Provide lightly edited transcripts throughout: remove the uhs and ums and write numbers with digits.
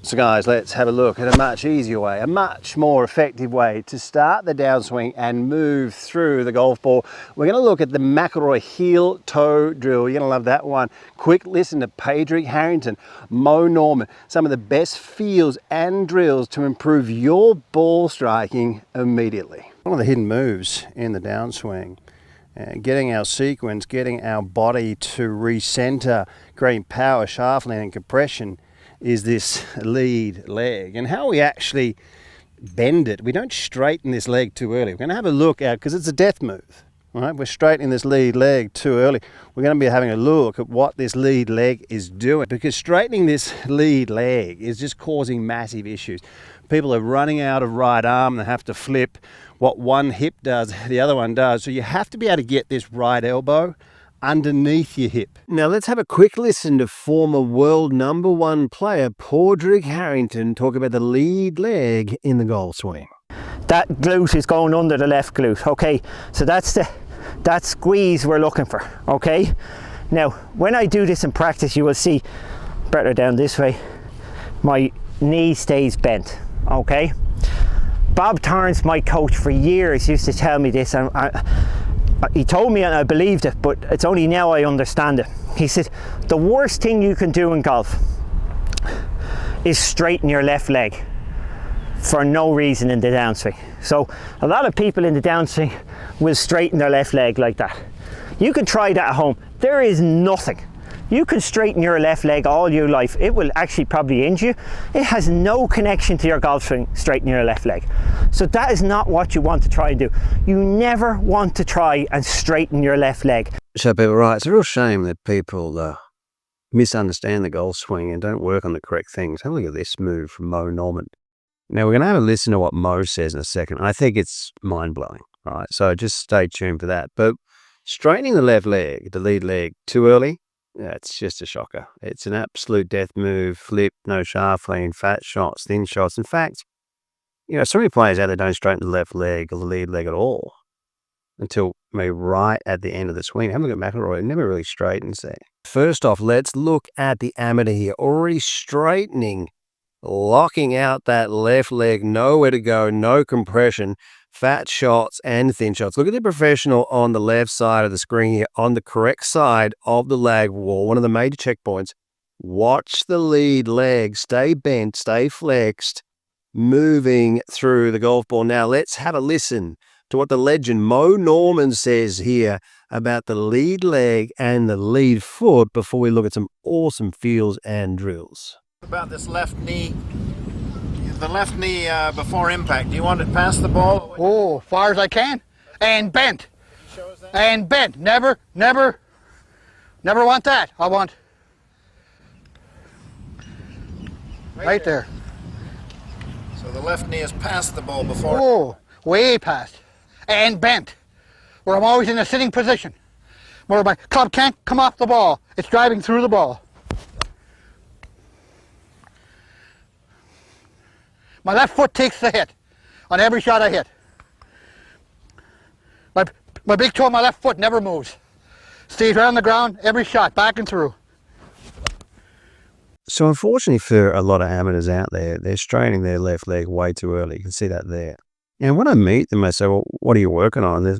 So guys, let's have a look at a much easier way, a much more effective way to start the downswing and move through the golf ball. We're going to look at the McIlroy heel toe drill. You're going to love that one. Quick listen to Patrick Harrington, Mo Norman, some of the best feels and drills to improve your ball striking immediately. One of the hidden moves in the downswing, getting our sequence, getting our body to recenter, creating power, shaft land and compression, is this lead leg. And how we actually bend it, we don't straighten this leg too early. We're going to have a look at, because it's a death move, right? We're straightening this lead leg too early. We're going to be having a look at what this lead leg is doing, because straightening this lead leg is just causing massive issues. People are running out of right arm. They have to flip. What one hip does, the other one does. So you have to be able to get this right elbow underneath your hip. Now let's have a quick listen to former world #1 player Padraig Harrington talk about the lead leg in the golf swing. That glute is going under the left glute, okay? So that's that squeeze we're looking for, okay? Now, when I do this in practice, you will see, better down this way, my knee stays bent, okay? Bob Torrance, my coach for years, used to tell me this, and he told me and I believed it, but it's only now I understand it. He said, the worst thing you can do in golf is straighten your left leg for no reason in the downswing. So a lot of people in the downswing will straighten their left leg like that. You can try that at home. There is nothing. You can straighten your left leg all your life. It will actually probably injure you. It has no connection to your golf swing, straightening your left leg. So that is not what you want to try and do. You never want to try and straighten your left leg. So people, right, it's a real shame that people misunderstand the golf swing and don't work on the correct things. Have a look at this move from Mo Norman. Now we're going to have a listen to what Mo says in a second. I think it's mind-blowing, right? So just stay tuned for that. But straightening the left leg, the lead leg, too early, yeah, it's just a shocker. It's an absolute death move, flip, no shaft lean, fat shots, thin shots. In fact, so many players out there don't straighten the left leg or the lead leg at all until maybe right at the end of the swing. Have a look at McIlroy. It never really straightens there. First off, let's look at the amateur here. Already straightening, locking out that left leg, nowhere to go, no compression, fat shots and thin shots. Look at the professional on the left side of the screen here, on the correct side of the lag wall, one of the major checkpoints. Watch the lead leg, stay bent, stay flexed, moving through the golf ball. Now let's have a listen to what the legend Mo Norman says here about the lead leg and the lead foot before we look at some awesome feels and drills. About this left knee, the left knee before impact. Do you want it past the ball? Oh, far as I can, and bent, and bent. Never want that. I want right there. So the left knee is past the ball before. Oh, way past, and bent. Where I'm always in a sitting position, where my club can't come off the ball. It's driving through the ball. My left foot takes the hit on every shot I hit. My big toe on my left foot never moves. Stays right on the ground, every shot, back and through. So unfortunately for a lot of amateurs out there, they're straightening their left leg way too early. You can see that there. And when I meet them, I say, well, what are you working on? There's,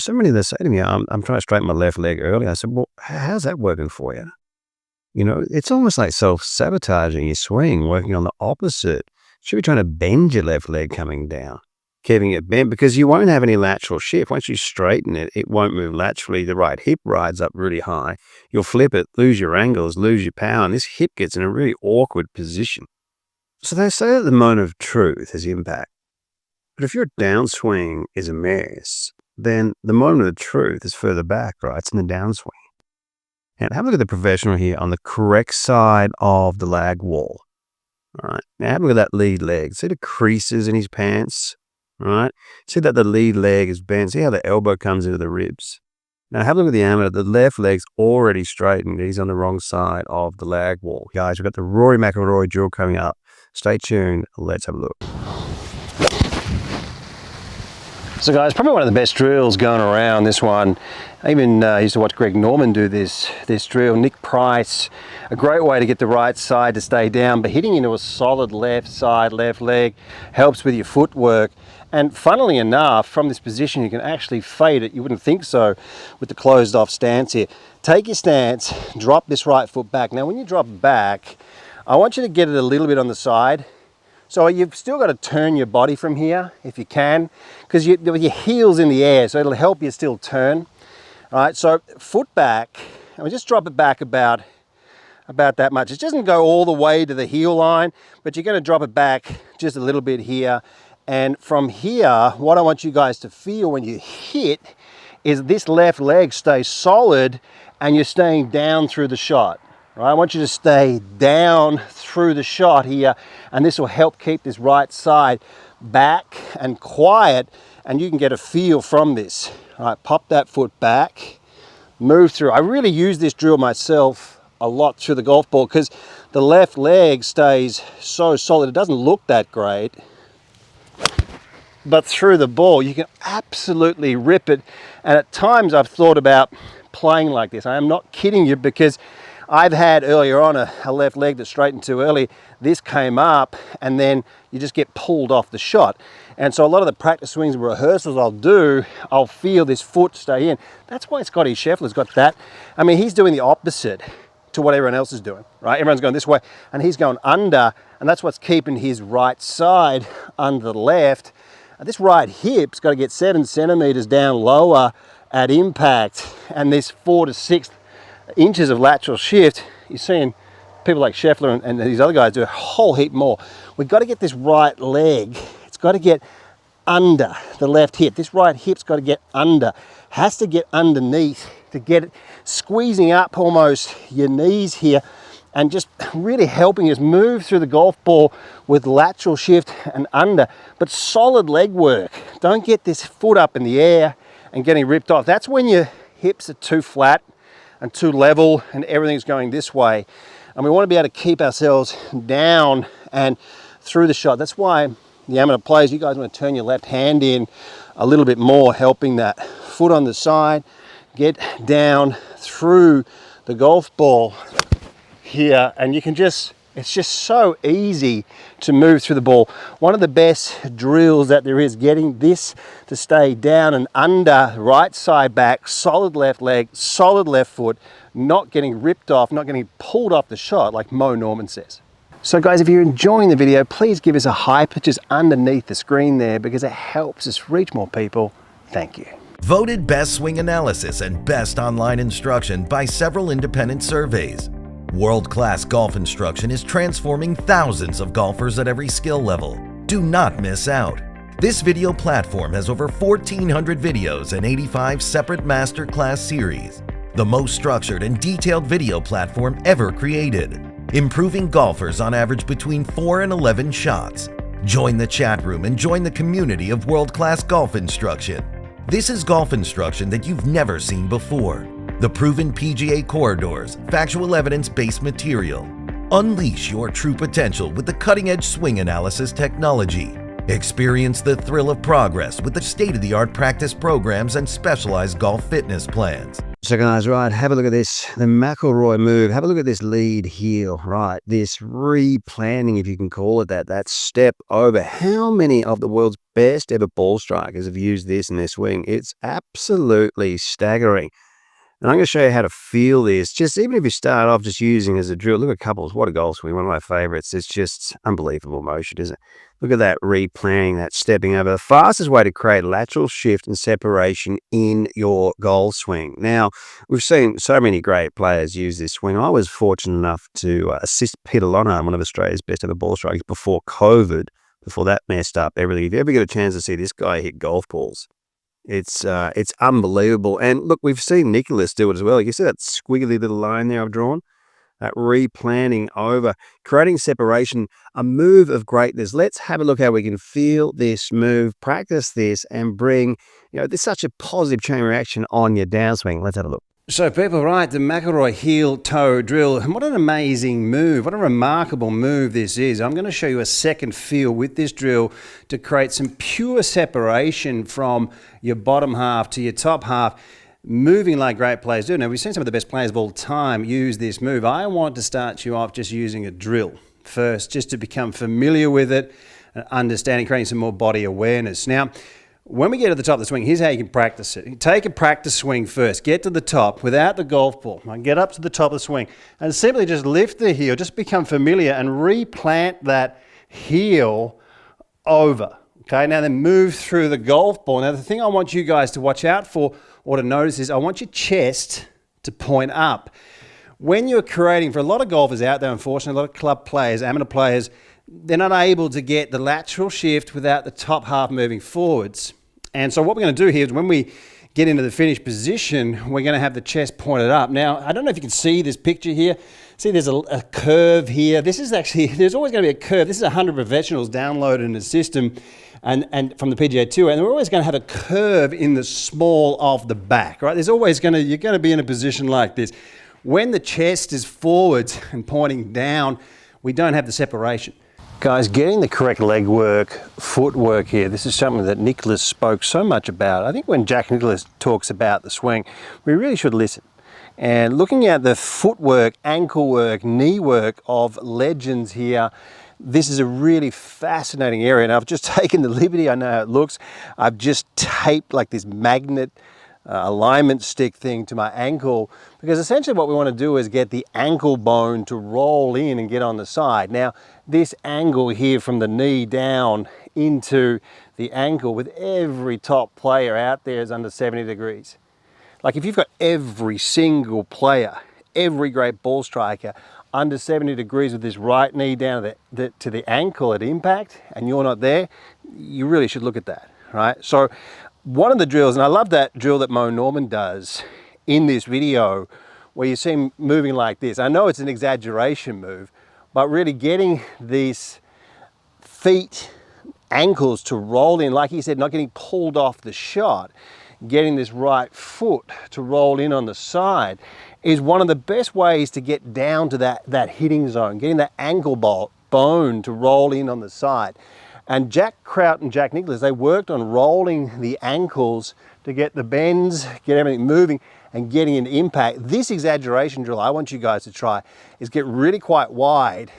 so many that say to me, I'm trying to straighten my left leg early. I said, well, how's that working for you? It's almost like self-sabotaging your swing, working on the opposite. Should be trying to bend your left leg coming down, keeping it bent, because you won't have any lateral shift. Once you straighten it, it won't move laterally. The right hip rides up really high. You'll flip it, lose your angles, lose your power, and this hip gets in a really awkward position. So they say that the moment of truth is impact. But if your downswing is a mess, then the moment of the truth is further back, right? It's in the downswing. And have a look at the professional here on the correct side of the lag wall. All right, now have a look at that lead leg. See the creases in his pants, right? See that the lead leg is bent. See how the elbow comes into the ribs. Now have a look at the amateur. The left leg's already straightened. He's on the wrong side of the lag wall. Guys, we've got the Rory McIlroy drill coming up. Stay tuned. Let's have a look. So guys, probably one of the best drills going around, this one. I even used to watch Greg Norman do this drill. Nick Price, a great way to get the right side to stay down, but hitting into a solid left side, left leg, helps with your footwork. And funnily enough, from this position, you can actually fade it. You wouldn't think so with the closed off stance here. Take your stance, drop this right foot back. Now, when you drop back, I want you to get it a little bit on the side. So you've still got to turn your body from here if you can, because your heel's in the air, so it'll help you still turn. All right, so foot back, and we just drop it back about that much. It doesn't go all the way to the heel line, but you're going to drop it back just a little bit here. And from here, what I want you guys to feel when you hit is this left leg stays solid and you're staying down through the shot. Right? I want you to stay down through the shot here, and this will help keep this right side back and quiet, and you can get a feel from this. All right, pop that foot back, move through. I really use this drill myself a lot through the golf ball because the left leg stays so solid. It doesn't look that great, but through the ball you can absolutely rip it. And at times I've thought about playing like this. I am not kidding you, because I've had earlier on a left leg that straightened too early. This came up and then you just get pulled off the shot. And so a lot of the practice swings and rehearsals I'll feel this foot stay in. That's why Scotty Scheffler's got that. I mean, he's doing the opposite to what everyone else is doing, right? Everyone's going this way and he's going under, and that's what's keeping his right side under the left. This right hip's got to get 7 centimeters down lower at impact, and this 4 to 6 inches of lateral shift, you're seeing people like Scheffler and these other guys do a whole heap more. We've got to get this right leg, it's got to get under the left hip. This right hip's got to get under, has to get underneath to get it squeezing up almost your knees here, and just really helping us move through the golf ball with lateral shift and under, but solid leg work. Don't get this foot up in the air and getting ripped off. That's when your hips are too flat and too level and everything's going this way. And we want to be able to keep ourselves down and through the shot. That's why the amateur players, you guys want to turn your left hand in a little bit more, helping that foot on the side, get down through the golf ball here, and you can just, it's just so easy to move through the ball. One of the best drills that there is, getting this to stay down and under, right side back, solid left leg, solid left foot, not getting ripped off, not getting pulled off the shot like Mo Norman says. So guys, if you're enjoying the video, please give us a hype just underneath the screen there, because it helps us reach more people. Thank you. Voted Best Swing Analysis and Best Online Instruction by several independent surveys. World Class Golf Instruction is transforming thousands of golfers at every skill level. Do not miss out. This video platform has over 1,400 videos and 85 separate masterclass series. The most structured and detailed video platform ever created, improving golfers on average between 4 and 11 shots. Join the chat room and join the community of World Class Golf Instruction. This is golf instruction that you've never seen before. The proven PGA corridors, factual evidence-based material. Unleash your true potential with the cutting-edge swing analysis technology. Experience the thrill of progress with the state-of-the-art practice programs and specialized golf fitness plans. So guys, right, have a look at this, the McIlroy move. Have a look at this lead heel, right? This replanning, if you can call it that, that step over. How many of the world's best ever ball strikers have used this in their swing? It's absolutely staggering. And I'm going to show you how to feel this. Just even if you start off just using as a drill, look at couples. What a golf swing, one of my favorites. It's just unbelievable motion, isn't it? Look at that replanning, that stepping over. The fastest way to create lateral shift and separation in your golf swing. Now, we've seen so many great players use this swing. I was fortunate enough to assist Peter Lonard, one of Australia's best ever ball strikers, before COVID, before that messed up everything. If you ever get a chance to see this guy hit golf balls, it's unbelievable. And look, we've seen Nicholas do it as well. You see that squiggly little line there I've drawn? That replanning over, creating separation, a move of greatness. Let's have a look how we can feel this move, practice this, and bring, this such a positive chain reaction on your downswing. Let's have a look. So people, right, the McIlroy heel toe drill, and what an amazing move, what a remarkable move this is. I'm going to show you a second feel with this drill to create some pure separation from your bottom half to your top half, moving like great players do. Now, we've seen some of the best players of all time use this move. I want to start you off just using a drill first, just to become familiar with it, and understanding, creating some more body awareness. Now, when we get to the top of the swing, here's how you can practice it. You take a practice swing first. Get to the top without the golf ball. Get up to the top of the swing and simply just lift the heel. Just become familiar and replant that heel over. Okay, now then move through the golf ball. Now the thing I want you guys to watch out for or to notice is I want your chest to point up. When you're creating, for a lot of golfers out there, unfortunately, a lot of club players, amateur players, they're not able to get the lateral shift without the top half moving forwards. And so what we're going to do here is when we get into the finished position, we're going to have the chest pointed up. Now, I don't know if you can see this picture here. See, there's a curve here. This is actually, there's always going to be a curve. This is 100 professionals downloaded in the system and from the PGA Tour, and we're always going to have a curve in the small of the back, right? There's always going to, you're going to be in a position like this. When the chest is forwards and pointing down, we don't have the separation. Guys, getting the correct leg work, footwork here, this is something that Nicklaus spoke so much about. I think when Jack Nicklaus talks about the swing, we really should listen. And looking at the footwork, ankle work, knee work of legends here, this is a really fascinating area. And I've just taken the liberty, I know how it looks, I've just taped like this magnet alignment stick thing to my ankle, because essentially what we want to do is get the ankle bone to roll in and get on the side. Now this angle here from the knee down into the ankle with every top player out there is under 70 degrees. Like if you've got every single player, every great ball striker under 70 degrees with this right knee down to the ankle at impact, and you're not there, you really should look at that, right? So one of the drills, and I love that drill that Mo Norman does in this video, where you see him moving like this. I know it's an exaggeration move, but really getting these feet, ankles to roll in, like he said, not getting pulled off the shot, getting this right foot to roll in on the side is one of the best ways to get down to that hitting zone, getting that ankle bone to roll in on the side. And Jack Kraut and Jack Nicklaus, they worked on rolling the ankles to get the bends, get everything moving and getting an impact. This exaggeration drill I want you guys to try is get really quite wide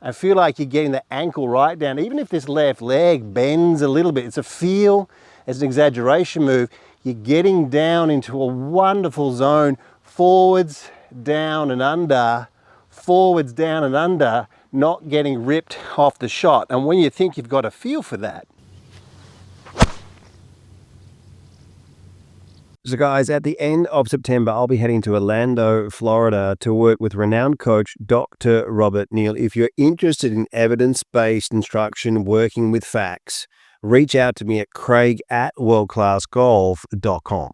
and feel like you're getting the ankle right down. Even if this left leg bends a little bit, it's a feel, it's an exaggeration move. You're getting down into a wonderful zone, forwards, down and under, forwards, down and under, not getting ripped off the shot. And when you think you've got a feel for that. So guys, at the end of September, I'll be heading to Orlando, Florida to work with renowned coach Dr. Robert Neal. If you're interested in evidence-based instruction, working with facts, reach out to me at craig@worldclassgolf.com.